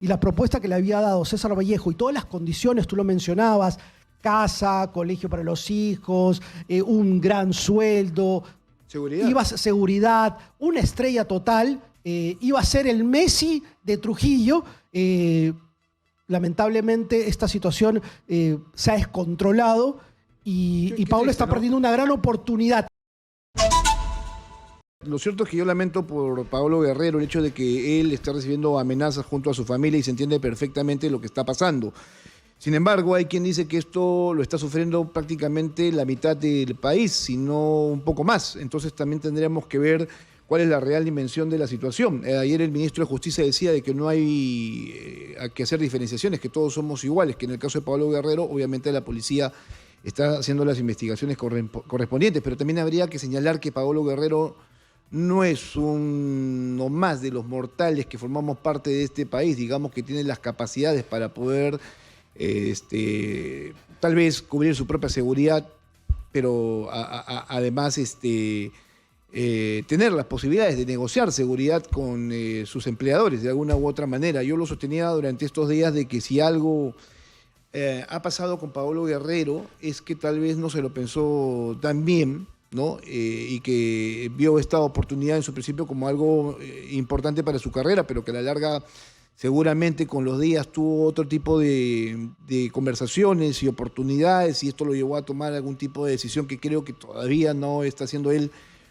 y la propuesta que le había dado César Vallejo y todas las condiciones, tú lo mencionabas, casa, colegio para los hijos, un gran sueldo, seguridad, una estrella total, iba a ser el Messi de Trujillo. Lamentablemente esta situación se ha descontrolado y Paolo está perdiendo una gran oportunidad. Lo cierto es que yo lamento por Paolo Guerrero el hecho de que él esté recibiendo amenazas junto a su familia y se entiende perfectamente lo que está pasando. Sin embargo, hay quien dice que esto lo está sufriendo prácticamente la mitad del país, si no un poco más. Entonces también tendríamos que ver cuál es la real dimensión de la situación. Ayer el ministro de Justicia decía de que no hay que hacer diferenciaciones, que todos somos iguales, que en el caso de Paolo Guerrero, obviamente la policía está haciendo las investigaciones correspondientes, pero también habría que señalar que Paolo Guerrero no es uno más de los mortales que formamos parte de este país, digamos que tiene las capacidades para poder tal vez cubrir su propia seguridad, pero además tener las posibilidades de negociar seguridad con sus empleadores de alguna u otra manera. Yo lo sostenía durante estos días de que si algo ha pasado con Paolo Guerrero es que tal vez no se lo pensó tan bien, ¿no? Y que vio esta oportunidad en su principio como algo importante para su carrera, pero que a la larga seguramente con los días tuvo otro tipo de conversaciones y oportunidades y esto lo llevó a tomar algún tipo de decisión que creo que todavía no está haciendo él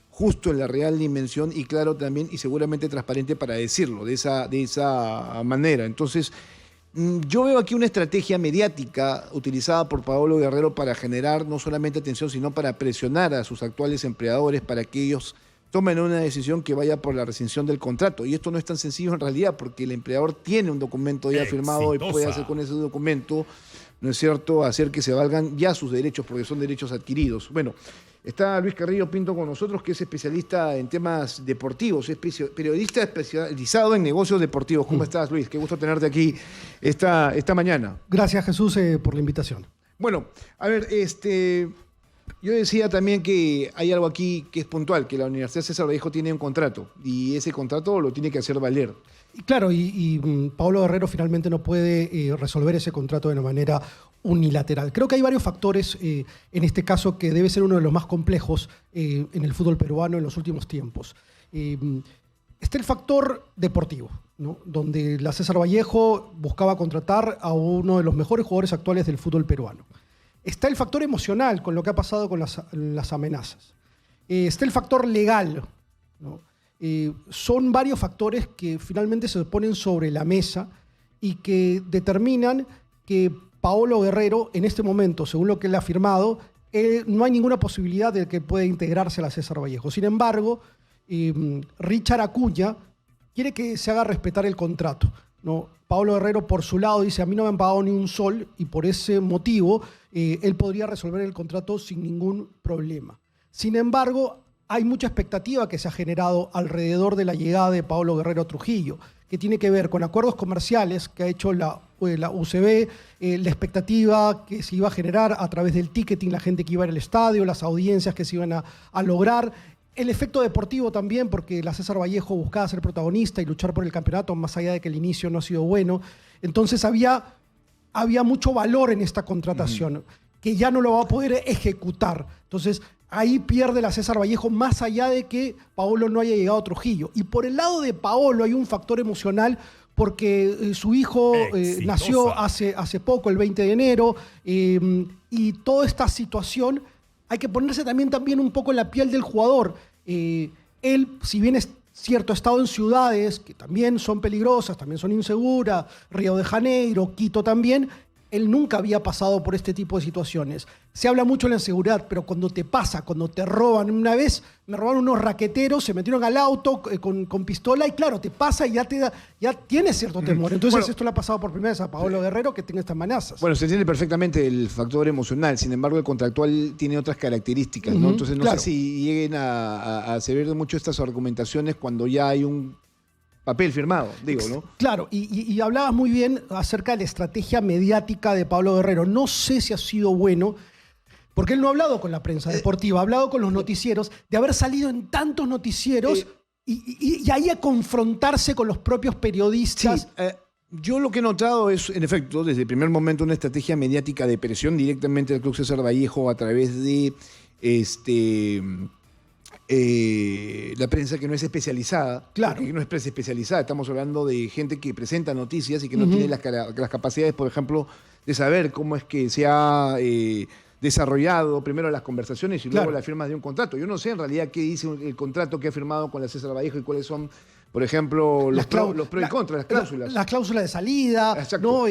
justo en la real dimensión y claro también y seguramente transparente para decirlo de esa manera. Entonces, yo veo aquí una estrategia mediática utilizada por Paolo Guerrero para generar no solamente atención, sino para presionar a sus actuales empleadores para que ellos tomen una decisión que vaya por la rescisión del contrato. Y esto no es tan sencillo en realidad porque el empleador tiene un documento ya firmado y puede hacer con ese documento, ¿no es cierto?, hacer que se valgan ya sus derechos porque son derechos adquiridos. Bueno, está Luis Carrillo Pinto con nosotros, que es especialista en temas deportivos, es periodista especializado en negocios deportivos. ¿Cómo estás, Luis? Qué gusto tenerte aquí esta mañana. Gracias, Jesús, por la invitación. Bueno, a ver, yo decía también que hay algo aquí que es puntual, que la Universidad César Vallejo tiene un contrato y ese contrato lo tiene que hacer valer. Claro, y Paolo Guerrero finalmente no puede resolver ese contrato de una manera unilateral. Creo que hay varios factores en este caso que debe ser uno de los más complejos en el fútbol peruano en los últimos tiempos. Está el factor deportivo, ¿no?, donde la César Vallejo buscaba contratar a uno de los mejores jugadores actuales del fútbol peruano. Está el factor emocional con lo que ha pasado con las amenazas. Está el factor legal, ¿no? Son varios factores que finalmente se ponen sobre la mesa y que determinan que Paolo Guerrero, en este momento, según lo que él ha afirmado, no hay ninguna posibilidad de que pueda integrarse a la César Vallejo. Sin embargo, Richard Acuña quiere que se haga respetar el contrato, ¿no? Paolo Guerrero, por su lado, dice: a mí no me han pagado ni un sol y por ese motivo él podría resolver el contrato sin ningún problema. Sin embargo, hay mucha expectativa que se ha generado alrededor de la llegada de Paolo Guerrero a Trujillo, que tiene que ver con acuerdos comerciales que ha hecho la UCB, la expectativa que se iba a generar a través del ticketing, la gente que iba al estadio, las audiencias que se iban a lograr, el efecto deportivo también, porque la César Vallejo buscaba ser protagonista y luchar por el campeonato, más allá de que el inicio no ha sido bueno. Entonces había mucho valor en esta contratación, que ya no lo va a poder ejecutar. Entonces ahí pierde la César Vallejo, más allá de que Paolo no haya llegado a Trujillo. Y por el lado de Paolo hay un factor emocional, porque su hijo nació hace poco, el 20 de enero, y toda esta situación hay que ponerse también un poco en la piel del jugador. Él, si bien es cierto, ha estado en ciudades que también son peligrosas, también son inseguras, Río de Janeiro, Quito también, él nunca había pasado por este tipo de situaciones. Se habla mucho de la inseguridad, pero cuando te pasa, cuando te roban, una vez me robaron unos raqueteros, se metieron al auto con pistola y claro, te pasa y ya tienes cierto temor. Entonces esto le ha pasado por primera vez a Paolo Guerrero, que tiene estas amenazas. Bueno, se entiende perfectamente el factor emocional, sin embargo el contractual tiene otras características, ¿no? Entonces no sé si lleguen a servir de mucho estas argumentaciones cuando ya hay un papel firmado, digo, ¿no? Claro, y hablabas muy bien acerca de la estrategia mediática de Paolo Guerrero. No sé si ha sido bueno, porque él no ha hablado con la prensa deportiva, ha hablado con los noticieros, de haber salido en tantos noticieros y ahí a confrontarse con los propios periodistas. Sí, Yo lo que he notado es, en efecto, desde el primer momento una estrategia mediática de presión directamente al Club César Vallejo a través de la prensa que no es especializada. Claro. Que no es prensa especializada. Estamos hablando de gente que presenta noticias y que no tiene las capacidades, por ejemplo, de saber cómo es que se ha desarrollado primero las conversaciones y luego las firmas de un contrato. Yo no sé en realidad qué dice el contrato que ha firmado con la César Vallejo y cuáles son, por ejemplo, los pros y contras, las cláusulas. Las cláusulas de salida, ¿no?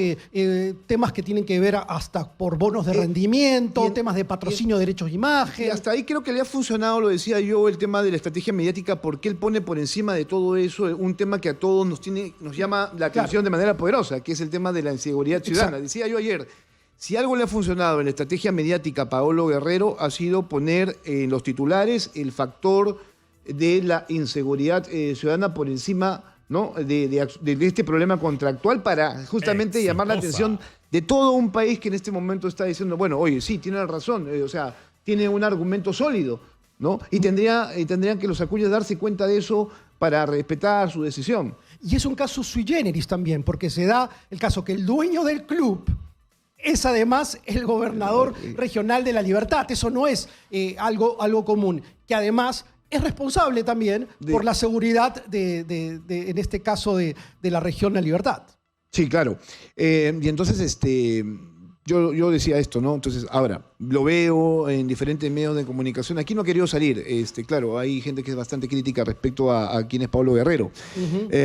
Temas que tienen que ver hasta por bonos de rendimiento, temas de patrocinio de derechos de imagen. Y hasta ahí creo que le ha funcionado, lo decía yo, el tema de la estrategia mediática, porque él pone por encima de todo eso un tema que a todos nos llama la atención de manera poderosa, que es el tema de la inseguridad ciudadana. Exacto. Decía yo ayer, si algo le ha funcionado en la estrategia mediática a Paolo Guerrero ha sido poner en los titulares el factor de la inseguridad ciudadana por encima, ¿no? de este problema contractual para justamente llamar la atención de todo un país que en este momento está diciendo, bueno, oye, sí, tiene razón, o sea, tiene un argumento sólido, ¿no? Y tendrían que los Acuñas darse cuenta de eso para respetar su decisión. Y es un caso sui generis también, porque se da el caso que el dueño del club es además el gobernador regional de La Libertad. Eso no es algo común. Que además es responsable también por la seguridad en este caso, de la región La Libertad. Sí, claro. Y entonces yo decía esto, ¿no? Entonces, ahora, lo veo en diferentes medios de comunicación. Aquí no ha querido salir. Claro, hay gente que es bastante crítica respecto a quién es Paolo Guerrero.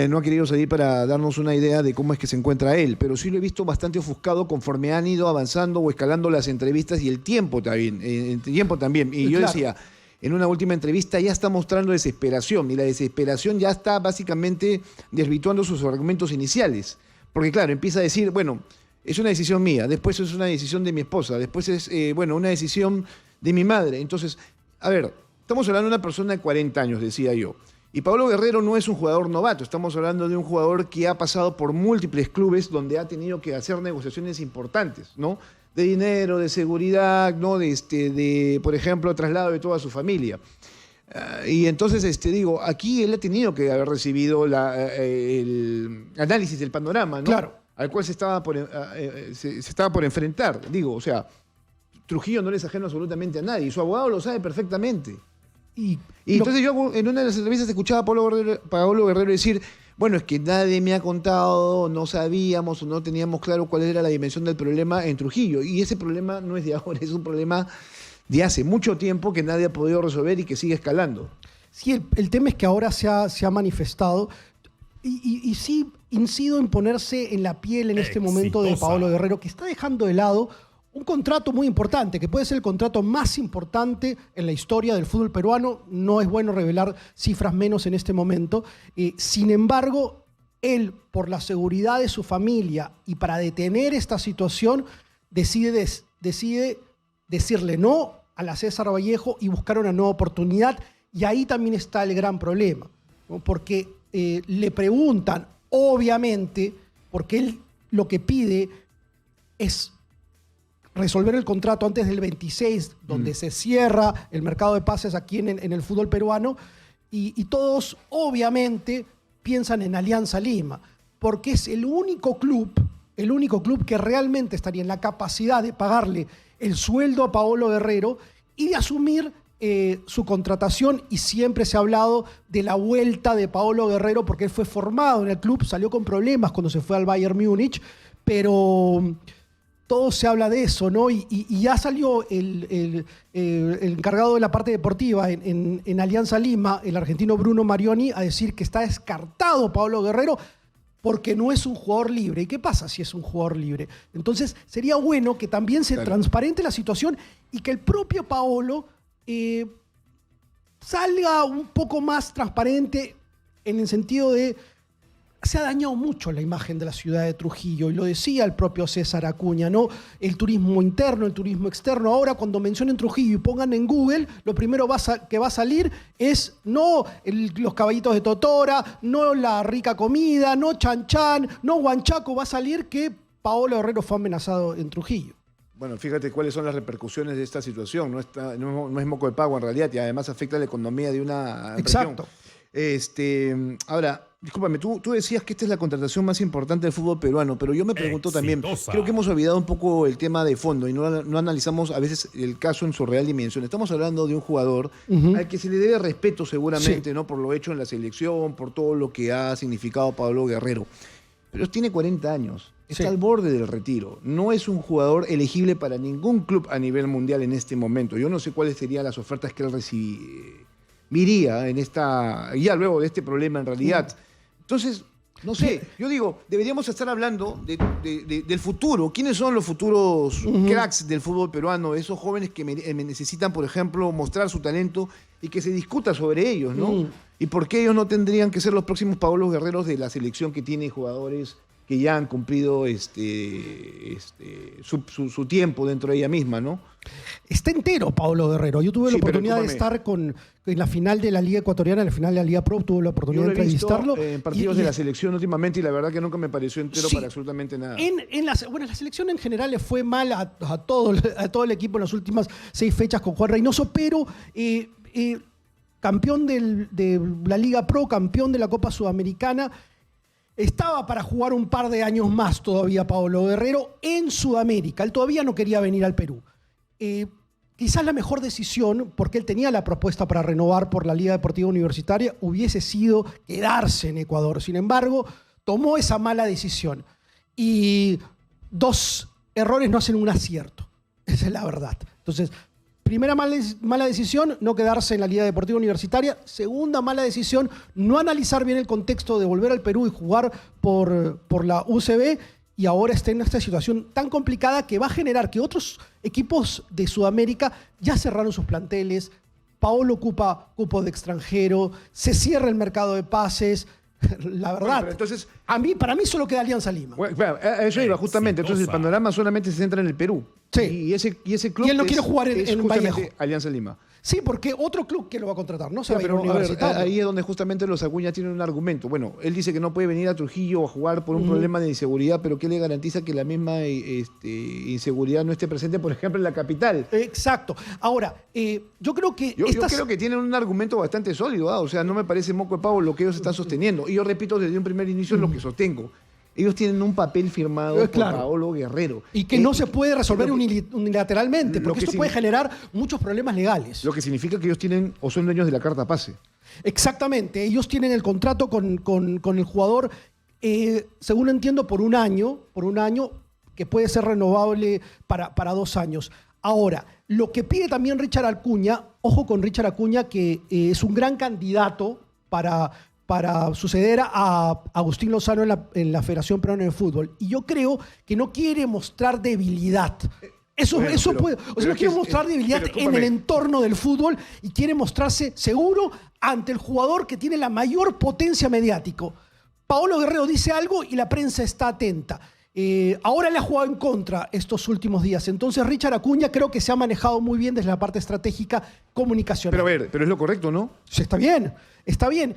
No ha querido salir para darnos una idea de cómo es que se encuentra él, pero sí lo he visto bastante ofuscado conforme han ido avanzando o escalando las entrevistas y el tiempo también. Y yo decía, en una última entrevista ya está mostrando desesperación, y la desesperación ya está básicamente desvirtuando sus argumentos iniciales. Porque claro, empieza a decir, bueno, es una decisión mía, después es una decisión de mi esposa, después es, una decisión de mi madre. Entonces, a ver, estamos hablando de una persona de 40 años, decía yo. Y Paolo Guerrero no es un jugador novato, estamos hablando de un jugador que ha pasado por múltiples clubes donde ha tenido que hacer negociaciones importantes, ¿no? De dinero, de seguridad, ¿no? Por ejemplo, traslado de toda su familia. Y entonces, aquí él ha tenido que haber recibido el análisis del panorama, ¿no? Claro. Al cual se estaba por enfrentar. O sea, Trujillo no le es ajeno absolutamente a nadie, y su abogado lo sabe perfectamente. Y entonces yo en una de las entrevistas escuchaba a Paolo Guerrero decir, bueno, es que nadie me ha contado, no sabíamos o no teníamos claro cuál era la dimensión del problema en Trujillo. Y ese problema no es de ahora, es un problema de hace mucho tiempo que nadie ha podido resolver y que sigue escalando. Sí, el tema es que ahora se ha manifestado y sí incido en ponerse en la piel en este momento de Paolo Guerrero, que está dejando de lado un contrato muy importante, que puede ser el contrato más importante en la historia del fútbol peruano. No es bueno revelar cifras menos en este momento. Sin embargo, él, por la seguridad de su familia y para detener esta situación, decide decirle no a la César Vallejo y buscar una nueva oportunidad. Y ahí también está el gran problema, ¿no? Porque le preguntan, obviamente, porque él lo que pide es resolver el contrato antes del 26, donde se cierra el mercado de pases aquí en el fútbol peruano, y todos obviamente piensan en Alianza Lima, porque es el único club que realmente estaría en la capacidad de pagarle el sueldo a Paolo Guerrero y de asumir su contratación. Y siempre se ha hablado de la vuelta de Paolo Guerrero, porque él fue formado en el club, salió con problemas cuando se fue al Bayern Múnich, pero todo se habla de eso, ¿no? Y ya salió el encargado de la parte deportiva en Alianza Lima, el argentino Bruno Marioni, a decir que está descartado Paolo Guerrero porque no es un jugador libre. ¿Y qué pasa si es un jugador libre? Entonces sería bueno que también se transparente la situación y que el propio Paolo salga un poco más transparente en el sentido de: se ha dañado mucho la imagen de la ciudad de Trujillo, y lo decía el propio César Acuña, ¿no? El turismo interno, el turismo externo. Ahora, cuando mencionen Trujillo y pongan en Google, lo primero que va a salir es no los caballitos de Totora, no la rica comida, no Chan Chan, no Huanchaco. Va a salir que Paolo Guerrero fue amenazado en Trujillo. Bueno, fíjate cuáles son las repercusiones de esta situación. No es moco de pago en realidad, y además afecta a la economía de una región. Exacto. Ahora, Discúlpame, tú decías que esta es la contratación más importante del fútbol peruano, pero yo me pregunto también, creo que hemos olvidado un poco el tema de fondo y no analizamos a veces el caso en su real dimensión. Estamos hablando de un jugador al que se le debe respeto seguramente, Sí. ¿no? Por lo hecho en la selección, por todo lo que ha significado Pablo Guerrero. Pero tiene 40 años, está Sí. al borde del retiro. No es un jugador elegible para ningún club a nivel mundial en este momento. Yo no sé cuáles serían las ofertas que él recibiría en ya luego de este problema en realidad. Entonces, no sé, yo digo, deberíamos estar hablando del futuro. ¿Quiénes son los futuros cracks del fútbol peruano? Esos jóvenes que necesitan, por ejemplo, mostrar su talento y que se discuta sobre ellos, ¿no? ¿Y por qué ellos no tendrían que ser los próximos Paolos Guerreros de la selección que tiene jugadores que ya han cumplido su tiempo dentro de ella misma, ¿no? Está entero Pablo Guerrero. Yo tuve la Sí, pero oportunidad de discúlpame. estar en la final de la Liga Ecuatoriana, en la final de la Liga Pro, tuve la oportunidad Yo de lo he visto entrevistarlo. en partidos de la selección últimamente y la verdad que nunca me pareció entero Sí. para absolutamente nada. La selección en general le fue mal a todo el equipo en las últimas 6 fechas con Juan Reynoso, pero campeón de la Liga Pro, campeón de la Copa Sudamericana, estaba para jugar un par de años más todavía Pablo Guerrero en Sudamérica. Él todavía no quería venir al Perú. Quizás la mejor decisión, porque él tenía la propuesta para renovar por la Liga Deportiva Universitaria, hubiese sido quedarse en Ecuador. Sin embargo, tomó esa mala decisión. Y 2 errores no hacen un acierto. Esa es la verdad. Entonces, primera mala decisión, no quedarse en la Liga Deportiva Universitaria. Segunda mala decisión, no analizar bien el contexto de volver al Perú y jugar por la UCB. Y ahora está en esta situación tan complicada que va a generar que otros equipos de Sudamérica ya cerraron sus planteles. Paolo ocupa cupo de extranjero, se cierra el mercado de pases. La verdad, Bueno, pero entonces, para mí solo queda Alianza Lima. bueno, claro, a eso iba justamente. Entonces el panorama solamente se centra en el Perú. Sí. Y ese club Y él no quiere jugar es en justamente Vallejo. Alianza Lima. Sí, porque otro club que lo va a contratar, no se va a ir a Pero, a ver, Universitario. ahí es donde justamente los Acuña tienen un argumento. Bueno, él dice que no puede venir a Trujillo a jugar por un problema de inseguridad, pero ¿qué le garantiza que la misma inseguridad no esté presente, por ejemplo, en la capital? Exacto. Ahora, yo creo que Yo creo que tienen un argumento bastante sólido, o sea, no me parece moco de pavo lo que ellos están sosteniendo. Y yo repito desde un primer inicio lo que sostengo. Ellos tienen un papel firmado por claro. Paolo Guerrero. Y que no se puede resolver lo que- unilateralmente, lo porque que esto puede generar muchos problemas legales. Lo que significa que ellos tienen o son dueños de la carta pase. Exactamente. Ellos tienen el contrato con el jugador, según entiendo, por un año, que puede ser renovable para 2 años. Ahora, lo que pide también Richard Acuña, ojo con Richard Acuña, que es un gran candidato para suceder a Agustín Lozano en la Federación Peruana de Fútbol. Y yo creo que no quiere mostrar debilidad. Eso Pero- puede. O pero sea, no es quiere que- mostrar debilidad pero en el discúlpame. entorno del fútbol y quiere mostrarse seguro ante el jugador que tiene la mayor potencia mediático. Paolo Guerrero dice algo y la prensa está atenta. Ahora le ha jugado en contra estos últimos días. Entonces Richard Acuña creo que se ha manejado muy bien desde la parte estratégica comunicacional. Pero a ver, pero es lo correcto, ¿no? Sí, está bien, está bien.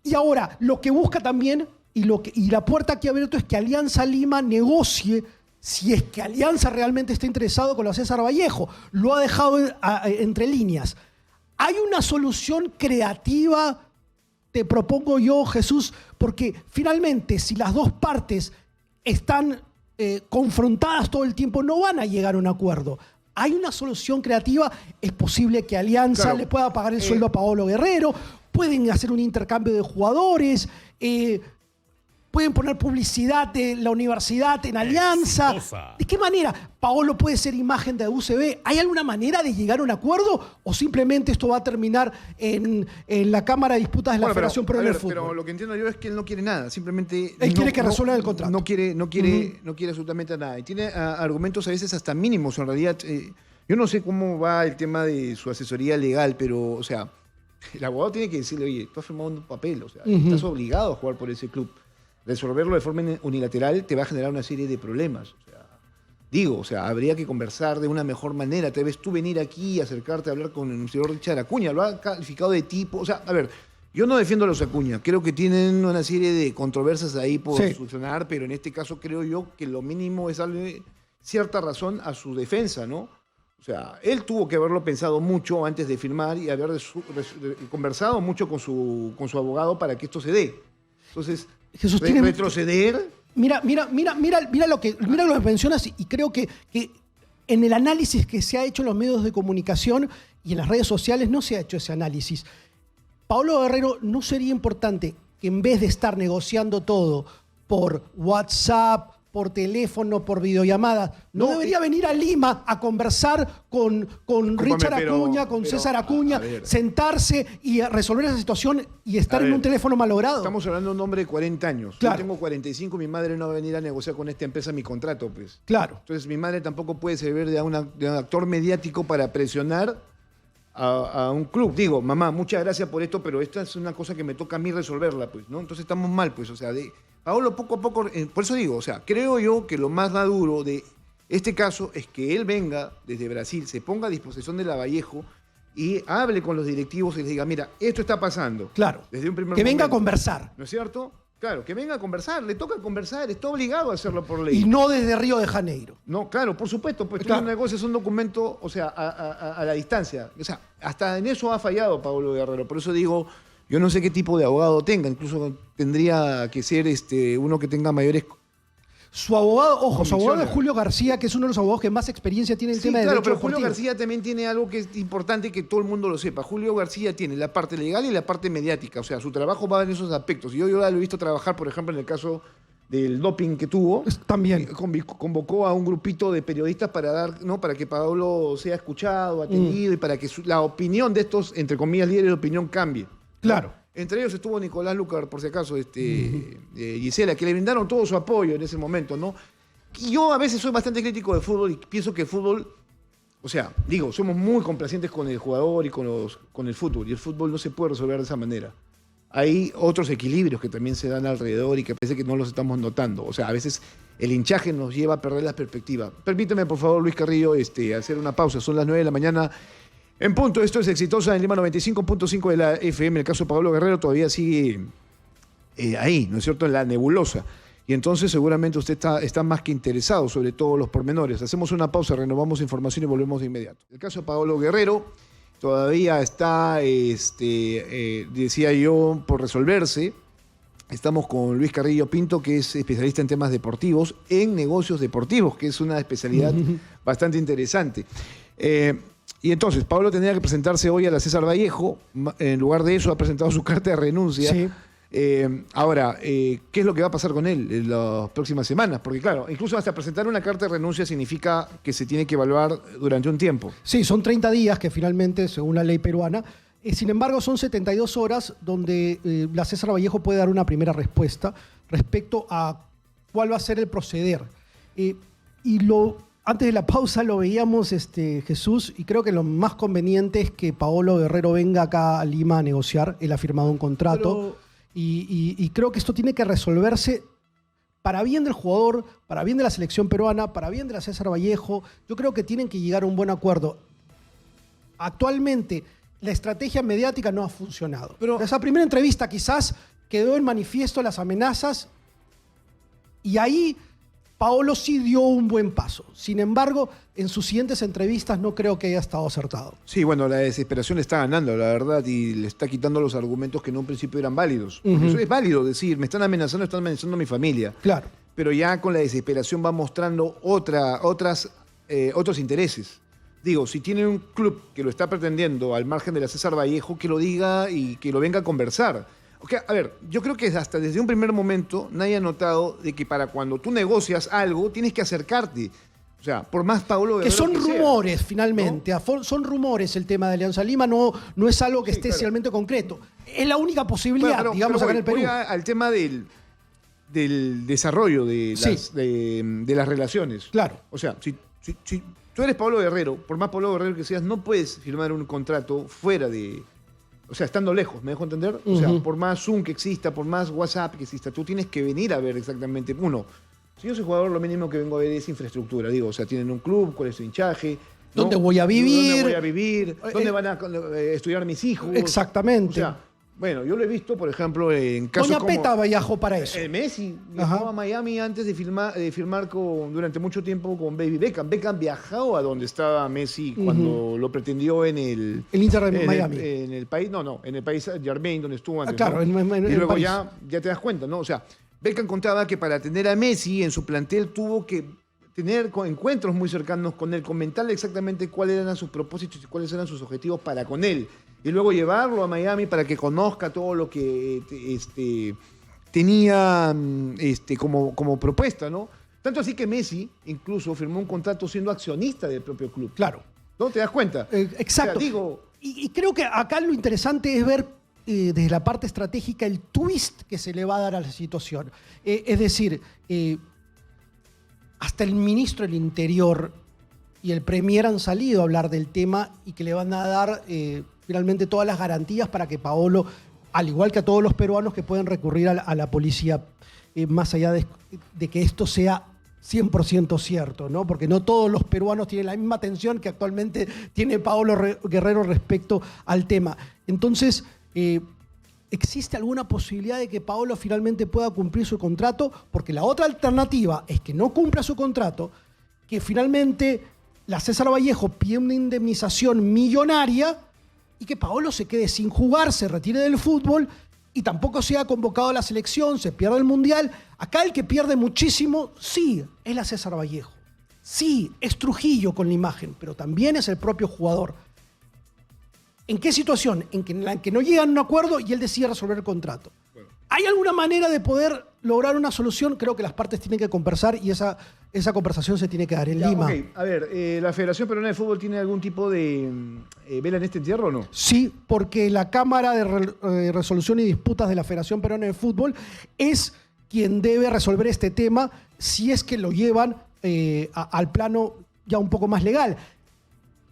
Y ahora, lo que busca también, y la puerta que ha abierto es que Alianza Lima negocie, si es que Alianza realmente está interesado con la César Vallejo. Lo ha dejado entre líneas. ¿Hay una solución creativa, te propongo yo, Jesús? Porque finalmente, si las dos partes están confrontadas todo el tiempo, no van a llegar a un acuerdo. Hay una solución creativa, es posible que Alianza Claro. le pueda pagar el sueldo a Paolo Guerrero, pueden hacer un intercambio de jugadores, pueden poner publicidad de la universidad en Alianza. Exitosa. ¿De qué manera Paolo puede ser imagen de UCB? ¿Hay alguna manera de llegar a un acuerdo o simplemente esto va a terminar en la Cámara de Disputas de la Bueno, Federación pero, Peruana a de ver, pero Fútbol? lo que entiendo yo es que él no quiere nada, simplemente Él quiere que resuelvan el contrato. No quiere absolutamente nada. Y tiene argumentos a veces hasta mínimos en realidad. Yo no sé cómo va el tema de su asesoría legal, pero, o sea, el abogado tiene que decirle, oye, tú has firmado un papel, o sea, estás obligado a jugar por ese club. Resolverlo de forma unilateral te va a generar una serie de problemas. O sea, habría que conversar de una mejor manera. Tal vez tú venir aquí y acercarte a hablar con el señor Richard Acuña. Lo ha calificado de tipo. O sea, a ver, yo no defiendo a los Acuña. Creo que tienen una serie de controversias ahí por Sí. solucionar, pero en este caso creo yo que lo mínimo es darle cierta razón a su defensa, ¿no? O sea, él tuvo que haberlo pensado mucho antes de firmar y haber conversado mucho con su abogado para que esto se dé. Entonces, Jesús, retroceder... Mira lo que mencionas y creo que en el análisis que se ha hecho en los medios de comunicación y en las redes sociales no se ha hecho ese análisis. Paolo Guerrero, ¿no sería importante que en vez de estar negociando todo por WhatsApp, por teléfono, por videollamada, no debería venir a Lima a conversar con Richard Acuña, con César Acuña, sentarse y resolver esa situación y estar en un teléfono malogrado? Estamos hablando de un hombre de 40 años. Claro. Yo tengo 45, mi madre no va a venir a negociar con esta empresa mi contrato, pues. Claro. Entonces mi madre tampoco puede servir de un actor mediático para presionar a un club. Digo, mamá, muchas gracias por esto, pero esta es una cosa que me toca a mí resolverla, pues, ¿no? Entonces estamos mal, pues, o sea, Paolo poco a poco, por eso digo, o sea, creo yo que lo más maduro de este caso es que él venga desde Brasil, se ponga a disposición de Lavallejo y hable con los directivos y les diga, mira, esto está pasando. Claro, desde un primer que venga a momento, conversar. ¿no es cierto? Claro, que venga a conversar, le toca conversar, está obligado a hacerlo por ley. Y no desde Río de Janeiro. No, claro, por supuesto, pues Claro. tú negocias un documento, o sea, a la distancia. O sea, hasta en eso ha fallado Paolo Guerrero. Por eso digo, yo no sé qué tipo de abogado tenga, incluso tendría que ser uno que tenga mayores... Su abogado, ojo, su abogado es Convicciones. Julio García, que es uno de los abogados que más experiencia tiene en el Sí, tema de claro, derecho pero Julio deportivo. García también tiene algo que es importante que todo el mundo lo sepa. Julio García tiene la parte legal y la parte mediática. O sea, su trabajo va en esos aspectos. Yo ya lo he visto trabajar, por ejemplo, en el caso del doping que tuvo. También. Convocó a un grupito de periodistas para dar, ¿no? Para que Paolo sea escuchado, atendido y para que la opinión de estos, entre comillas, líderes de opinión cambie. Claro. Entre ellos estuvo Nicolás Lucar, por si acaso, Gisela, que le brindaron todo su apoyo en ese momento, ¿no? Y yo a veces soy bastante crítico de fútbol y pienso que el fútbol, o sea, digo, somos muy complacientes con el jugador y con el fútbol, y el fútbol no se puede resolver de esa manera. Hay otros equilibrios que también se dan alrededor y que parece que no los estamos notando. O sea, a veces el hinchaje nos lleva a perder la perspectiva. Permíteme, por favor, Luis Carrillo, hacer una pausa. Son las 9 de la mañana. En punto, esto es Exitosa en Lima 95.5 de la FM. El caso de Paolo Guerrero todavía sigue ahí, ¿no es cierto?, en la nebulosa. Y entonces seguramente usted está más que interesado sobre todos los pormenores. Hacemos una pausa, renovamos información y volvemos de inmediato. El caso de Paolo Guerrero todavía está, decía yo, por resolverse. Estamos con Luis Carrillo Pinto, que es especialista en temas deportivos, en negocios deportivos, que es una especialidad bastante interesante. Y entonces, Paolo tenía que presentarse hoy a la César Vallejo. En lugar de eso, ha presentado su carta de renuncia. Sí. Ahora, ¿qué es lo que va a pasar con él en las próximas semanas? Porque claro, incluso hasta presentar una carta de renuncia significa que se tiene que evaluar durante un tiempo. Sí, son 30 días que finalmente, según la ley peruana, sin embargo son 72 horas donde la César Vallejo puede dar una primera respuesta respecto a cuál va a ser el proceder. Antes de la pausa lo veíamos, Jesús, y creo que lo más conveniente es que Paolo Guerrero venga acá a Lima a negociar. Él ha firmado un contrato. Y creo que esto tiene que resolverse para bien del jugador, para bien de la selección peruana, para bien de la César Vallejo. Yo creo que tienen que llegar a un buen acuerdo. Actualmente, la estrategia mediática no ha funcionado. Pero esa primera entrevista quizás quedó en manifiesto las amenazas y ahí Paolo sí dio un buen paso. Sin embargo, en sus siguientes entrevistas no creo que haya estado acertado. Sí, bueno, la desesperación le está ganando, la verdad, y le está quitando los argumentos que en un principio eran válidos. Eso es válido decir, me están amenazando a mi familia. Claro. Pero ya con la desesperación va mostrando otros intereses. Digo, si tiene un club que lo está pretendiendo al margen de la César Vallejo, que lo diga y que lo venga a conversar. Okay, a ver, yo creo que hasta desde un primer momento nadie ha notado de que para cuando tú negocias algo tienes que acercarte. O sea, por más Paolo Guerrero que son rumores, sea, finalmente. ¿no? Son rumores el tema de Alianza Lima, no es algo que esté realmente concreto. Es la única posibilidad, digamos, acá en el Perú. Voy al tema del desarrollo de las relaciones. Claro. O sea, si tú eres Paolo Guerrero, por más Paolo Guerrero que seas, no puedes firmar un contrato fuera de... O sea, estando lejos, ¿me dejo entender? O sea, por más Zoom que exista, por más WhatsApp que exista, tú tienes que venir a ver exactamente. Uno, si yo soy jugador, lo mínimo que vengo a ver es infraestructura. Digo, o sea, tienen un club, cuál es su hinchaje. ¿No? ¿Dónde voy a vivir? ¿Dónde van a estudiar mis hijos? Exactamente. O sea, Bueno, yo lo he visto, por ejemplo, en casos Doña como... Peta viajó para eso. Messi viajó Ajá. a Miami antes de firmar durante mucho tiempo con Baby Beckham. Beckham viajó a donde estaba Messi cuando lo pretendió en el... El Inter de Miami. En el país, en el país Germain, donde estuvo antes. Claro, ¿no? en Y luego París. ya te das cuenta, ¿no? O sea, Beckham contaba que para tener a Messi en su plantel tuvo que tener encuentros muy cercanos con él, comentarle exactamente cuáles eran sus propósitos y cuáles eran sus objetivos para con él. Y luego llevarlo a Miami para que conozca todo lo que tenía como propuesta, ¿no? Tanto así que Messi incluso firmó un contrato siendo accionista del propio club. Claro. ¿No? ¿Te das cuenta? Exacto. O sea, digo, y creo que acá lo interesante es ver desde la parte estratégica el twist que se le va a dar a la situación. Es decir, hasta el ministro del Interior y el Premier han salido a hablar del tema y que le van a dar finalmente todas las garantías para que Paolo, al igual que a todos los peruanos que pueden recurrir a la policía, más allá de que esto sea 100% cierto, ¿no? Porque no todos los peruanos tienen la misma atención que actualmente tiene Paolo Guerrero respecto al tema. Entonces, ¿existe alguna posibilidad de que Paolo finalmente pueda cumplir su contrato? Porque la otra alternativa es que no cumpla su contrato, que finalmente la César Vallejo pide una indemnización millonaria y que Paolo se quede sin jugar, se retire del fútbol y tampoco sea convocado a la selección, se pierde el Mundial. Acá el que pierde muchísimo, sí, es la César Vallejo. Sí, es Trujillo con la imagen, pero también es el propio jugador. ¿En qué situación? En la que no llegan a un acuerdo y él decide resolver el contrato. Bueno. ¿Hay alguna manera de poder lograr una solución? Creo que las partes tienen que conversar y esa conversación se tiene que dar en Lima. Okay. A ver, ¿la Federación Peruana de Fútbol tiene algún tipo de vela en este entierro o no? Sí, porque la Cámara de Resolución y Disputas de la Federación Peruana de Fútbol es quien debe resolver este tema si es que lo llevan al plano ya un poco más legal.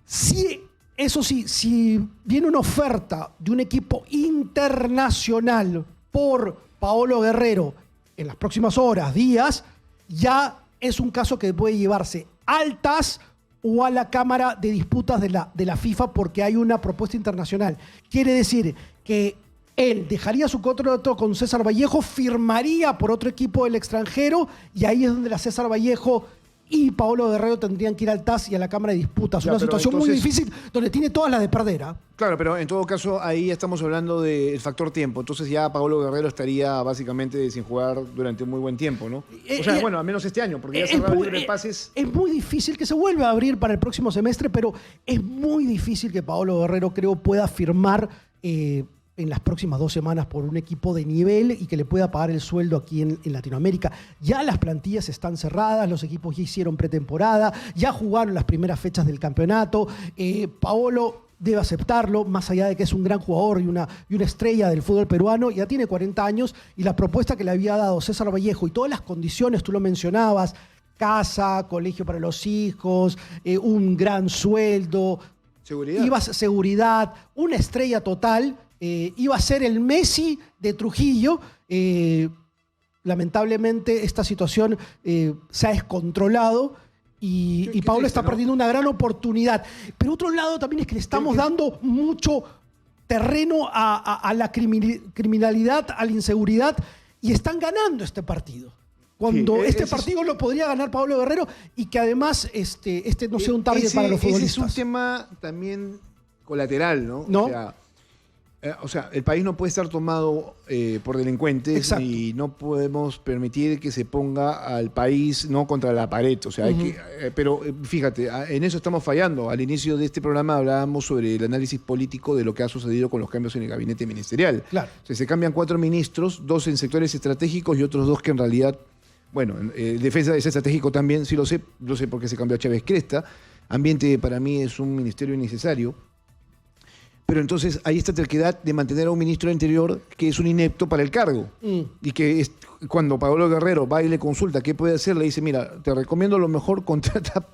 Sí, eso sí, si viene una oferta de un equipo internacional por Paolo Guerrero en las próximas horas, días, ya es un caso que puede llevarse al TAS o a la Cámara de Disputas de la FIFA porque hay una propuesta internacional. Quiere decir que él dejaría su contrato con César Vallejo, firmaría por otro equipo del extranjero y ahí es donde la César Vallejo y Paolo Guerrero tendrían que ir al TAS y a la Cámara de Disputas. Una situación muy difícil donde tiene todas las de perder. Claro, pero en todo caso ahí estamos hablando del factor tiempo. Entonces ya Paolo Guerrero estaría básicamente sin jugar durante un muy buen tiempo, ¿no? O sea, bueno, al menos este año, porque ya cerrado el libre de pases. Es muy difícil que se vuelva a abrir para el próximo semestre, pero es muy difícil que Paolo Guerrero, creo, pueda firmar en las próximas 2 semanas por un equipo de nivel y que le pueda pagar el sueldo aquí en Latinoamérica. Ya las plantillas están cerradas, los equipos ya hicieron pretemporada, ya jugaron las primeras fechas del campeonato. Paolo debe aceptarlo, más allá de que es un gran jugador y una estrella del fútbol peruano, ya tiene 40 años y la propuesta que le había dado César Vallejo y todas las condiciones, tú lo mencionabas, casa, colegio para los hijos, un gran sueldo, seguridad, una estrella total. Iba a ser el Messi de Trujillo. Lamentablemente esta situación se ha descontrolado y Paolo está perdiendo una gran oportunidad. Pero otro lado también es que le estamos dando mucho terreno a la criminalidad, a la inseguridad y están ganando este partido. Cuando este partido lo podría ganar Paolo Guerrero y que además no sea un target para los futbolistas. Ese es un tema también colateral, ¿no? ¿No? O sea, el país no puede estar tomado por delincuentes. Exacto. Y no podemos permitir que se ponga al país no contra la pared. O sea, pero fíjate, en eso estamos fallando. Al inicio de este programa hablábamos sobre el análisis político de lo que ha sucedido con los cambios en el gabinete ministerial. Claro. O sea, se cambian 4 ministros, 2 en sectores estratégicos y otros 2 que en realidad, bueno, defensa es estratégico también, sí lo sé porque se cambió a Chávez Cresta. Ambiente para mí es un ministerio innecesario. Pero entonces hay esta terquedad de mantener a un ministro del Interior que es un inepto para el cargo. Y que cuando Paolo Guerrero va y le consulta qué puede hacer, le dice, mira, te recomiendo lo mejor, contrata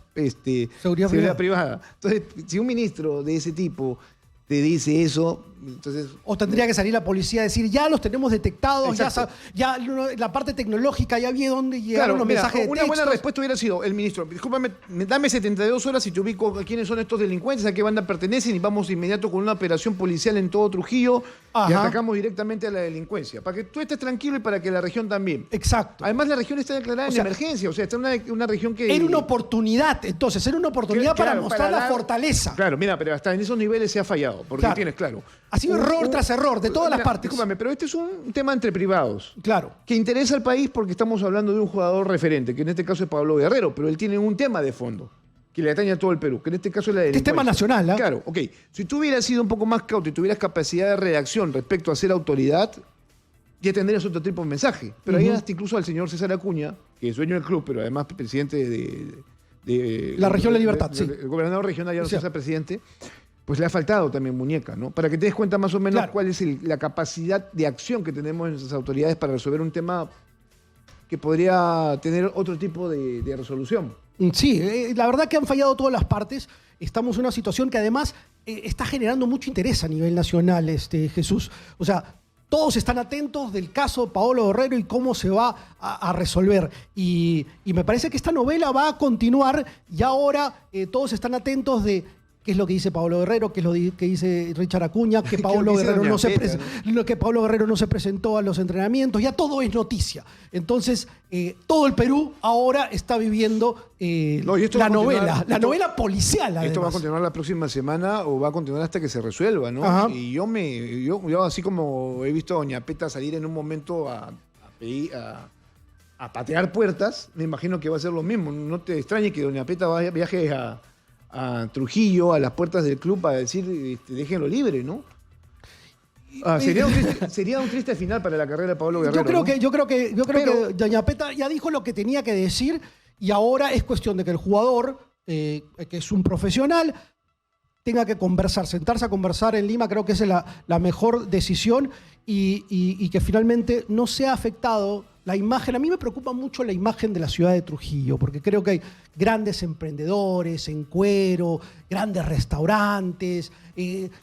seguridad privada. Entonces, si un ministro de ese tipo te dice eso, entonces... O tendría que salir la policía a decir, ya los tenemos detectados, ya la parte tecnológica, ya vi dónde llegaron los mensajes de Una buena respuesta hubiera sido, el ministro, discúlpame, dame 72 horas y te ubico quiénes son estos delincuentes, a qué banda pertenecen y vamos de inmediato con una operación policial en todo Trujillo y Ajá. atacamos directamente a la delincuencia. Para que tú estés tranquilo y para que la región también. Exacto. Además, la región está declarada en emergencia, o sea, está una región que... Era una oportunidad, entonces, era una oportunidad para Claro, mostrar la dar- fortaleza. Claro, mira, pero hasta en esos niveles se ha fallado, porque Claro. tienes, claro. Ha sido error tras error, de todas las Mira, partes. Discúlpame, pero este es un tema entre privados. Claro. Que interesa al país porque estamos hablando de un jugador referente, que en este caso es Pablo Guerrero, pero él tiene un tema de fondo que le atañe a todo el Perú, que en este caso es la delincuencia. Es tema nacional, ¿ah? Claro, ok. Si tú hubieras sido un poco más cauto y tuvieras capacidad de reacción respecto a ser autoridad, ya tendrías otro tipo de mensaje. Pero ahí hasta incluso al señor César Acuña, que es dueño del club, pero además presidente de La región de Libertad, sí. El gobernador regional, ya no Sí. es presidente, pues le ha faltado también muñeca, ¿no? Para que te des cuenta más o menos Claro. cuál es la capacidad de acción que tenemos en nuestras autoridades para resolver un tema que podría tener otro tipo de resolución. Sí, la verdad que han fallado todas las partes. Estamos en una situación que además está generando mucho interés a nivel nacional, Jesús. O sea, todos están atentos del caso Paolo Guerrero y cómo se va a resolver. Y me parece que esta novela va a continuar y ahora todos están atentos de qué es lo que dice Paolo Guerrero, qué es lo que dice Richard Acuña, que ¿Qué es lo Paolo que dice Guerrero Doña no se Peta, que Paolo Guerrero no se presentó a los entrenamientos, ya todo es noticia. Entonces, todo el Perú ahora está viviendo No, y esto va la a continuar, novela, la novela policial, además. Esto va a continuar la próxima semana o va a continuar hasta que se resuelva, ¿no? Ajá. Y yo así como he visto a Doña Peta salir en un momento a patear puertas, me imagino que va a ser lo mismo. No te extrañe que Doña Peta viaje a Trujillo, a las puertas del club, para decir, déjenlo libre, ¿no? Sería un triste final para la carrera de Pablo Guerrero. Yo creo que Pero- Doña Peta ya dijo lo que tenía que decir y ahora es cuestión de que el jugador, que es un profesional, tenga que conversar, sentarse a conversar en Lima. Creo que esa es la mejor decisión y que finalmente no sea afectado la imagen. A mí me preocupa mucho la imagen de la ciudad de Trujillo, porque creo que hay grandes emprendedores en cuero, grandes restaurantes,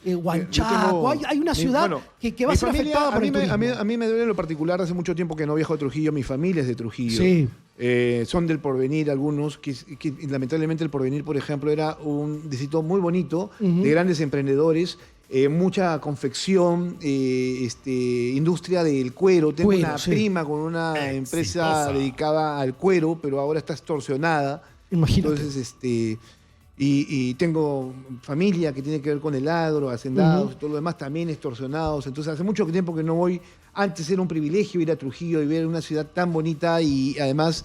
Huanchaco. Hay una ciudad que va a ser afectada por el turismo. A mí me duele en lo particular, hace mucho tiempo que no viajo a Trujillo, mi familia es de Trujillo. Sí. Son del Porvenir algunos, que lamentablemente el Porvenir, por ejemplo, era un distrito muy bonito, de grandes emprendedores, mucha confección, industria del cuero. Tengo Cuero, una sí. prima con una empresa dedicada al cuero, pero ahora está extorsionada. Imagínate. Entonces, y tengo familia que tiene que ver con el agro, hacendados y todo lo demás, también extorsionados. Entonces, hace mucho tiempo que no voy. Antes era un privilegio ir a Trujillo y ver una ciudad tan bonita y además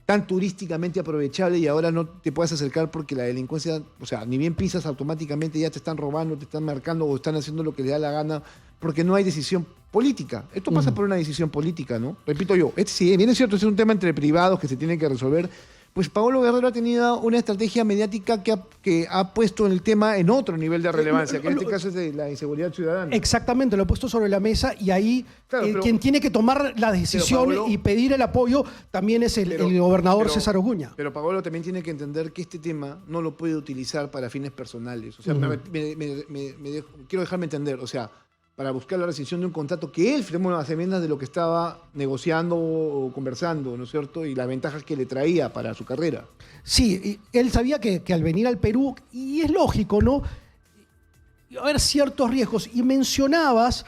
tan turísticamente aprovechable, y ahora no te puedes acercar porque la delincuencia, o sea, ni bien pisas, automáticamente ya te están robando, te están marcando o están haciendo lo que les da la gana, porque no hay decisión política. Esto pasa por una decisión política, ¿no? Repito yo, sí, bien es cierto, es un tema entre privados que se tiene que resolver. Pues Paolo Guerrero ha tenido una estrategia mediática que ha puesto el tema en otro nivel de relevancia, que en este caso es de la inseguridad ciudadana. Exactamente, lo he puesto sobre la mesa y ahí Claro, pero- quien tiene que tomar la decisión Pablo- y pedir el apoyo también es el gobernador César Oguña. Pero Paolo también tiene que entender que este tema no lo puede utilizar para fines personales. O sea, quiero dejarme entender, o sea, para buscar la rescisión de un contrato que él firmó las enmiendas de lo que estaba negociando o conversando, ¿no es cierto? Y las ventajas que le traía para su carrera. Sí, y él sabía que al venir al Perú, y es lógico, ¿no? Iba a haber ciertos riesgos. Y mencionabas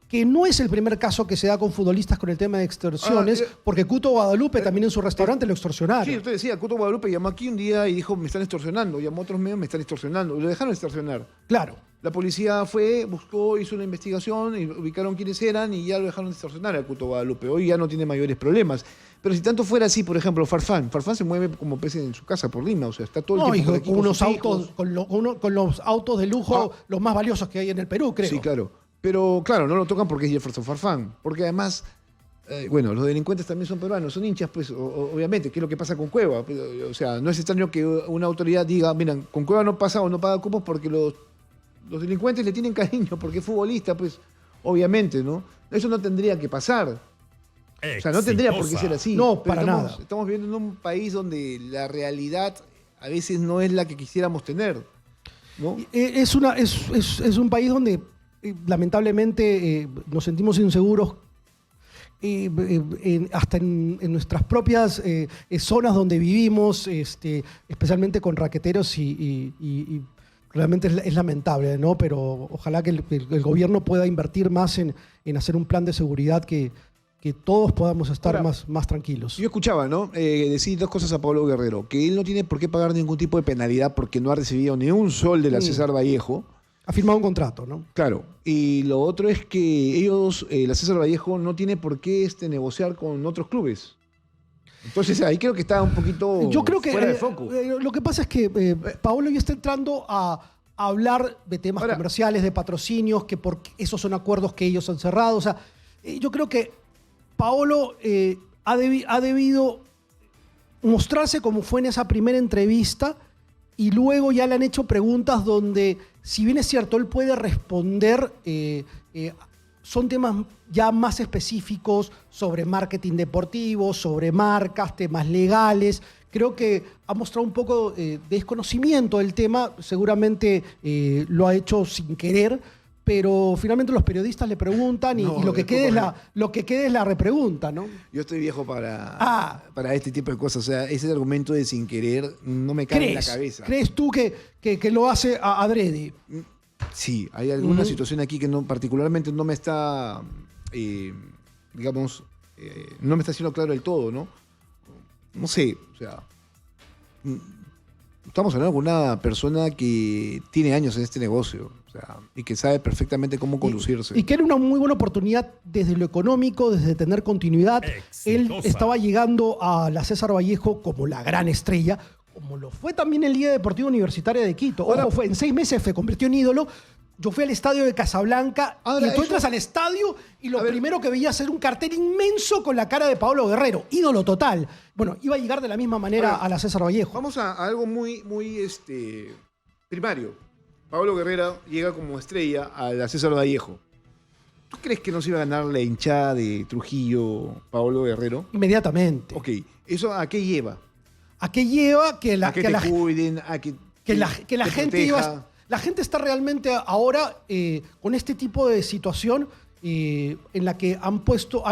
que no es el primer caso que se da con futbolistas con el tema de extorsiones, porque Cuto Guadalupe también en su restaurante lo extorsionaron. Sí, usted decía, Cuto Guadalupe llamó aquí un día y dijo, me están extorsionando. Llamó a otros medios, me están extorsionando. Y lo dejaron extorsionar. Claro. La policía fue, buscó, hizo una investigación, y ubicaron quiénes eran y ya lo dejaron extorsionar a Cuto Guadalupe. Hoy ya no tiene mayores problemas. Pero si tanto fuera así, por ejemplo, Farfán se mueve como pez en su casa por Lima, o sea, está todo el No, y tiempo por aquí con unos sus autos, hijos. con los autos de lujo, los más valiosos que hay en el Perú, creo. Sí, claro. Pero claro, no lo tocan porque es Jefferson Farfán. Porque además, bueno, los delincuentes también son peruanos, son hinchas, pues, obviamente, ¿qué es lo que pasa con Cueva? O sea, no es extraño que una autoridad diga, miren, con Cueva no pasa o no paga cupos porque los delincuentes le tienen cariño, porque es futbolista, pues, obviamente, ¿no? Eso no tendría que pasar. O sea, no tendría por qué ser así. No, Pero para nada. Estamos viviendo en un país donde la realidad a veces no es la que quisiéramos tener, ¿no? Es un país donde lamentablemente nos sentimos inseguros hasta en nuestras propias zonas donde vivimos, especialmente con raqueteros y realmente es lamentable, ¿no? Pero ojalá que el gobierno pueda invertir más en hacer un plan de seguridad que todos podamos estar Ahora, más tranquilos. Yo escuchaba, ¿no? Decir dos cosas a Pablo Guerrero, que él no tiene por qué pagar ningún tipo de penalidad porque no ha recibido ni un sol de la César Vallejo. Ha firmado un contrato, ¿no? Claro. Y lo otro es que ellos, la César Vallejo, no tiene por qué negociar con otros clubes. Entonces ahí creo que está un poquito Yo creo que fuera de foco. Lo que pasa es que Paolo ya está entrando a hablar de temas comerciales, de patrocinios, que porque esos son acuerdos que ellos han cerrado. O sea, yo creo que Paolo ha debido mostrarse como fue en esa primera entrevista y luego ya le han hecho preguntas donde, si bien es cierto, él puede responder, son temas ya más específicos sobre marketing deportivo, sobre marcas, temas legales. Creo que ha mostrado un poco de desconocimiento del tema, seguramente lo ha hecho sin querer, pero finalmente los periodistas le preguntan y lo que queda es la repregunta, ¿no? Yo estoy viejo para este tipo de cosas. O sea, ese argumento de sin querer no me cabe en la cabeza. ¿Crees tú que lo hace adrede? Sí, hay alguna situación aquí que particularmente no me está, digamos, no me está haciendo claro del todo, ¿no? No sé, o sea, estamos hablando con una persona que tiene años en este negocio, o sea, y que sabe perfectamente cómo conducirse. Y que era una muy buena oportunidad desde lo económico, desde tener continuidad. Exitosa. Él estaba llegando a la César Vallejo como la gran estrella, como lo fue también el Liga Deportiva Universitaria de Quito. Ojo, en 6 meses se convirtió en ídolo. Yo fui al estadio de Casablanca y tú entras al estadio y lo primero que veías era un cartel inmenso con la cara de Paolo Guerrero, ídolo total. Bueno, iba a llegar de la misma manera a la César Vallejo. Vamos a algo muy primario. Paolo Guerrero llega como estrella a la César Vallejo. ¿Tú crees que no se iba a ganar la hinchada de Trujillo, Paolo Guerrero? Inmediatamente. Ok, ¿eso a qué lleva? ¿A qué lleva? Que a que te cuiden, a que la gente iba... La gente está realmente ahora con este tipo de situación en la que han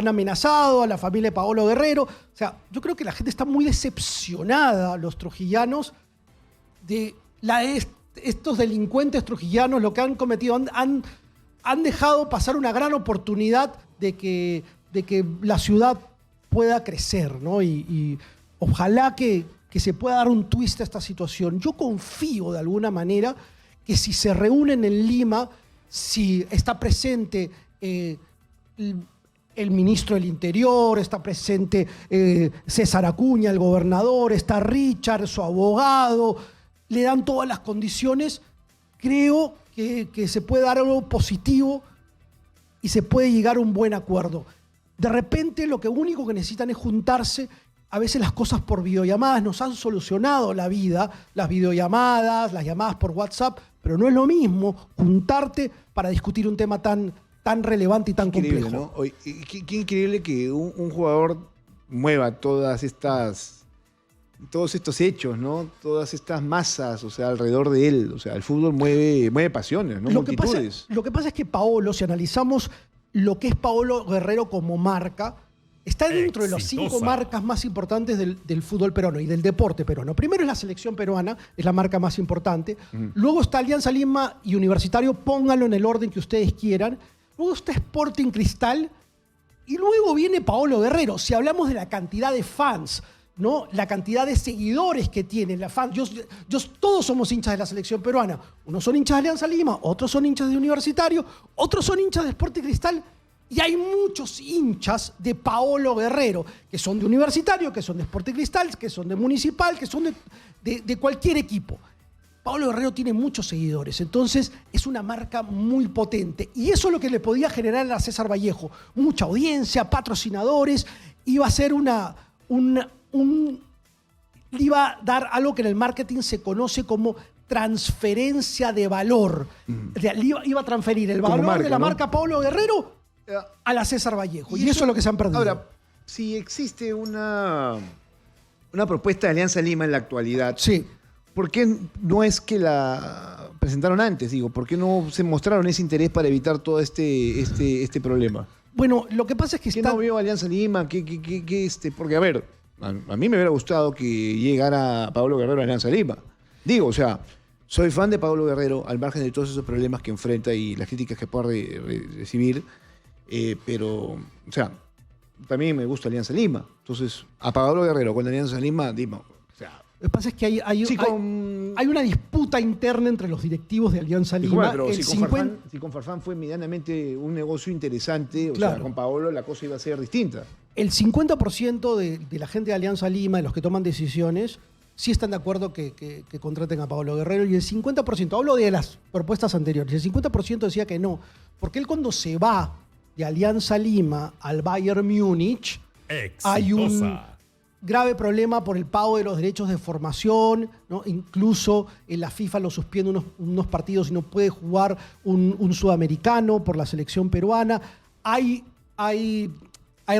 amenazado a la familia de Paolo Guerrero. O sea, yo creo que la gente está muy decepcionada, los trujillanos, de estos delincuentes trujillanos, lo que han cometido. Han dejado pasar una gran oportunidad de que la ciudad pueda crecer, ¿no? Y ojalá que se pueda dar un twist a esta situación. Yo confío de alguna manera que si se reúnen en Lima, si está presente el ministro del Interior, está presente César Acuña, el gobernador, está Richard, su abogado, le dan todas las condiciones, creo que se puede dar algo positivo y se puede llegar a un buen acuerdo. De repente lo único que necesitan es juntarse. A veces las cosas por videollamadas nos han solucionado la vida, las videollamadas, las llamadas por WhatsApp, pero no es lo mismo juntarte para discutir un tema tan relevante y tan complejo. ¿No? Qué increíble que un jugador mueva todos estos hechos, ¿no? Todas estas masas, o sea, alrededor de él. O sea, el fútbol mueve pasiones, ¿no? Multitudes. Lo que pasa es que Paolo, si analizamos lo que es Paolo Guerrero como marca, está dentro de las 5 marcas más importantes del fútbol peruano y del deporte peruano. Primero es la selección peruana, es la marca más importante. Luego está Alianza Lima y Universitario, pónganlo en el orden que ustedes quieran. Luego está Sporting Cristal y luego viene Paolo Guerrero. Si hablamos de la cantidad de fans, ¿no? La cantidad de seguidores que tiene la fans. Todos somos hinchas de la selección peruana. Unos son hinchas de Alianza Lima, otros son hinchas de Universitario, otros son hinchas de Sporting Cristal. Y hay muchos hinchas de Paolo Guerrero, que son de Universitario, que son de Sporting Cristal, que son de Municipal, que son de cualquier equipo. Paolo Guerrero tiene muchos seguidores, entonces es una marca muy potente. Y eso es lo que le podía generar a César Vallejo. Mucha audiencia, patrocinadores, iba a ser le iba a dar algo que en el marketing se conoce como transferencia de valor. Iba a transferir el valor marca, de la marca Paolo Guerrero a la César Vallejo. Y eso es lo que se han perdido. Ahora, si existe una propuesta de Alianza Lima en la actualidad, sí, ¿por qué no es que la presentaron antes? Digo, ¿por qué no se mostraron ese interés para evitar todo este problema? Bueno, lo que pasa es que ¿Qué no vio Alianza Lima? Porque, a ver, a mí me hubiera gustado que llegara Paolo Guerrero a Alianza Lima. Digo, o sea, Soy fan de Pablo Guerrero, al margen de todos esos problemas que enfrenta y las críticas que pueda recibir, pero, o sea, también me gusta Alianza Lima. Entonces, a Pablo Guerrero con Alianza Lima, dime, o sea... Lo que pasa es que hay una disputa interna entre los directivos de Alianza Lima. Bueno, pero si con Farfán fue medianamente un negocio interesante, claro, o sea, con Paolo la cosa iba a ser distinta. El 50% de la gente de Alianza Lima, de los que toman decisiones, sí están de acuerdo que contraten a Pablo Guerrero, y el 50%, hablo de las propuestas anteriores, el 50% decía que no, porque él cuando se va de Alianza Lima al Bayern Múnich, hay un grave problema por el pago de los derechos de formación, ¿no? Incluso la FIFA lo suspende unos partidos y no puede jugar un sudamericano por la selección peruana. Hay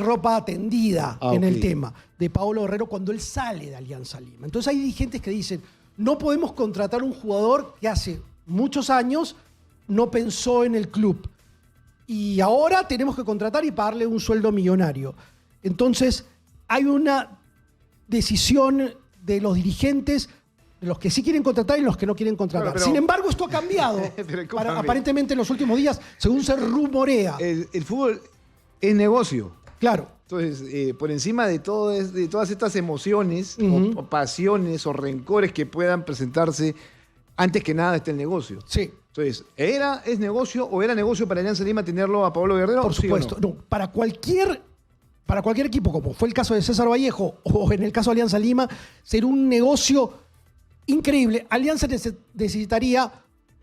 ropa tendida en el tema de Paolo Guerrero cuando él sale de Alianza Lima. Entonces hay dirigentes que dicen, no podemos contratar un jugador que hace muchos años no pensó en el club y ahora tenemos que contratar y pagarle un sueldo millonario. Entonces hay una decisión de los dirigentes, de los que sí quieren contratar y los que no quieren contratar. Pero, sin embargo, esto ha cambiado aparentemente en los últimos días, según se rumorea. El fútbol es negocio. Claro. Entonces, por encima de todas estas emociones, o pasiones o rencores que puedan presentarse, antes que nada está el negocio. Sí. Entonces, ¿es negocio o era negocio para Alianza Lima tenerlo a Pablo Guerrero? Por supuesto. ¿Sí o no? No, para cualquier equipo, como fue el caso de César Vallejo o en el caso de Alianza Lima, sería un negocio increíble. Alianza necesitaría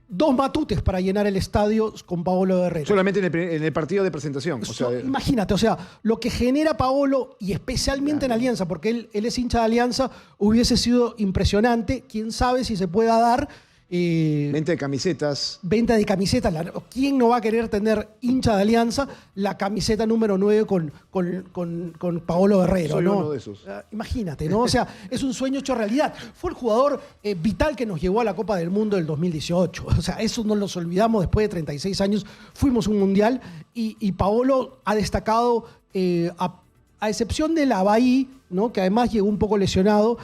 2 matutes para llenar el estadio con Paolo Guerrero. Solamente en el partido de presentación. Imagínate, lo que genera Paolo, y especialmente en Alianza, porque él es hincha de Alianza, hubiese sido impresionante. Quién sabe si se pueda dar. Venta de camisetas. Venta de camisetas. ¿Quién no va a querer tener, hincha de Alianza, la camiseta número 9 con Paolo Guerrero? Soy ¿no? uno de esos. Imagínate, ¿no? O sea, es un sueño hecho realidad. Fue el jugador vital que nos llevó a la Copa del Mundo del 2018. O sea, eso no nos olvidamos. Después de 36 años fuimos un mundial y Paolo ha destacado, a excepción de la Bahía, ¿no? Que además llegó un poco lesionado,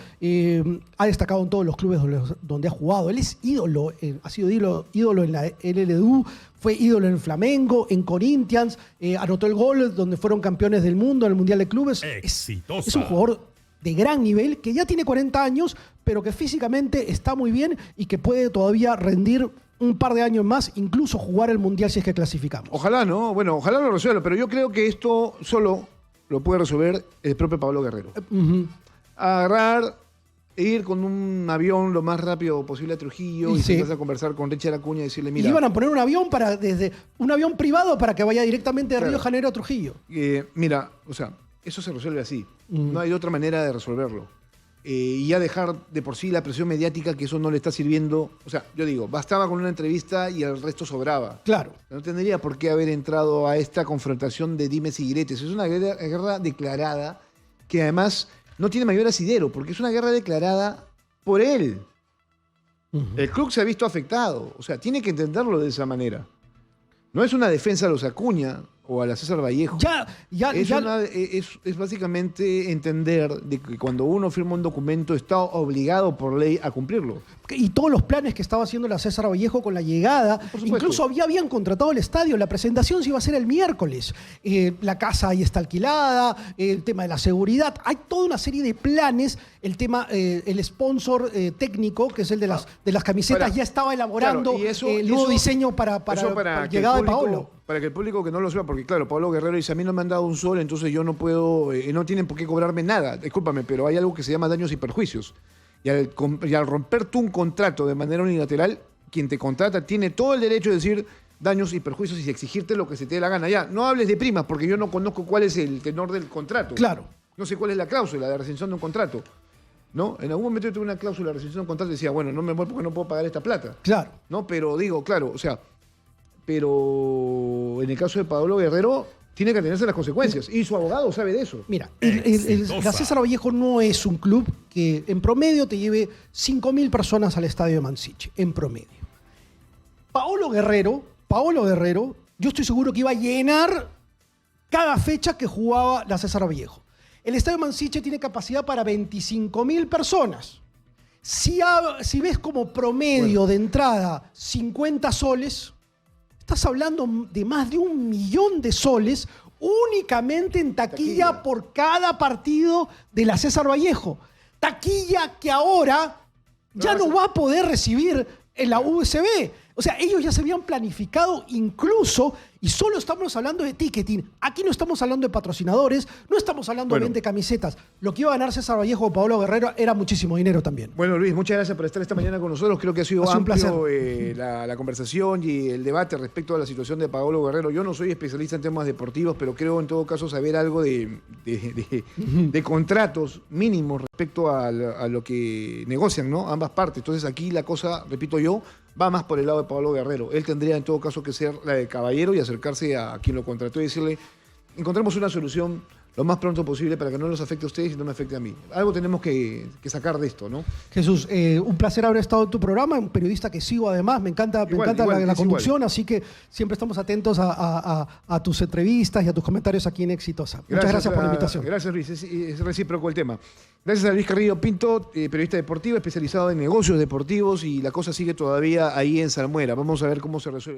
ha destacado en todos los clubes donde ha jugado. Él es ídolo, ha sido ídolo en la LDU, fue ídolo en Flamengo, en Corinthians, anotó el gol donde fueron campeones del mundo en el Mundial de Clubes. Exitosa. Es un jugador de gran nivel, que ya tiene 40 años, pero que físicamente está muy bien y que puede todavía rendir un par de años más, incluso jugar el Mundial si es que clasificamos. Ojalá, ¿no? Bueno, ojalá lo resuelva, pero yo creo que esto solo lo puede resolver el propio Pablo Guerrero. Agarrar e ir con un avión lo más rápido posible a Trujillo y sentarse a conversar con Richard Acuña y decirle, mira... Y iban a poner un avión privado para que vaya directamente de Río de Janeiro a Trujillo. Mira, o sea, eso se resuelve así. No hay otra manera de resolverlo. Y ya dejar de por sí la presión mediática, que eso no le está sirviendo. O sea, yo digo, bastaba con una entrevista y el resto sobraba. Claro. No tendría por qué haber entrado a esta confrontación de dimes y diretes. Es una guerra declarada que además no tiene mayor asidero, porque es una guerra declarada por él. El club se ha visto afectado. O sea, tiene que entenderlo de esa manera. No es una defensa a los Acuña o a la César Vallejo. Es básicamente entender de que cuando uno firma un documento está obligado por ley a cumplirlo. Y todos los planes que estaba haciendo la César Vallejo con la llegada, incluso ya habían contratado el estadio, la presentación se iba a hacer el miércoles. La casa ahí está alquilada, el tema de la seguridad, hay toda una serie de planes. El tema, el sponsor técnico, que es el de las camisetas, ya estaba elaborando el nuevo diseño para la llegada de Paolo. Para que el público que no lo sepa, porque claro, Pablo Guerrero dice, a mí no me han dado un sol, entonces yo no puedo, no tienen por qué cobrarme nada. Discúlpame, pero hay algo que se llama daños y perjuicios. Y al romper tú un contrato de manera unilateral, quien te contrata tiene todo el derecho de decir daños y perjuicios y exigirte lo que se te dé la gana. Ya, no hables de primas, porque yo no conozco cuál es el tenor del contrato. Claro. No sé cuál es la cláusula de rescisión de un contrato. ¿No? En algún momento yo tuve una cláusula de rescisión de un contrato y decía, bueno, no me voy porque no puedo pagar esta plata. Claro. ¿No? Pero digo, claro, o sea... Pero en el caso de Pablo Guerrero tiene que atenerse a las consecuencias. Y su abogado sabe de eso. Mira, la César Vallejo no es un club que en promedio te lleve 5.000 personas al estadio de Mansiche. En promedio. Paolo Guerrero, yo estoy seguro que iba a llenar cada fecha que jugaba la César Vallejo. El estadio de Mansiche tiene capacidad para 25.000 personas. Si ves como promedio de entrada 50 soles, estás hablando de más de 1 millón de soles únicamente en taquilla por cada partido de la César Vallejo. Taquilla que ahora ya no va a poder recibir en la USB. O sea, ellos ya se habían planificado incluso, y solo estamos hablando de ticketing. Aquí no estamos hablando de patrocinadores, no estamos hablando de 20 camisetas. Lo que iba a ganar César Vallejo o Paolo Guerrero era muchísimo dinero también. Bueno, Luis, muchas gracias por estar esta mañana con nosotros. Creo que ha sido un amplio la conversación y el debate respecto a la situación de Paolo Guerrero. Yo no soy especialista en temas deportivos, pero creo en todo caso saber algo de contratos mínimos respecto a lo que negocian, ¿no? Ambas partes. Entonces aquí la cosa, repito yo, va más por el lado de Paolo Guerrero. Él tendría en todo caso que ser la de caballero y acercarse a quien lo contrató y decirle, encontremos una solución lo más pronto posible para que no los afecte a ustedes y no me afecte a mí. Algo tenemos que sacar de esto, ¿no? Jesús, un placer haber estado en tu programa, un periodista que sigo además, me encanta la conducción, así que siempre estamos atentos a tus entrevistas y a tus comentarios aquí en Exitosa. Muchas gracias por la invitación. Gracias, Luis, es recíproco el tema. Gracias a Luis Carrillo Pinto, periodista deportivo, especializado en negocios deportivos, y la cosa sigue todavía ahí en salmuera. Vamos a ver cómo se resuelve eso.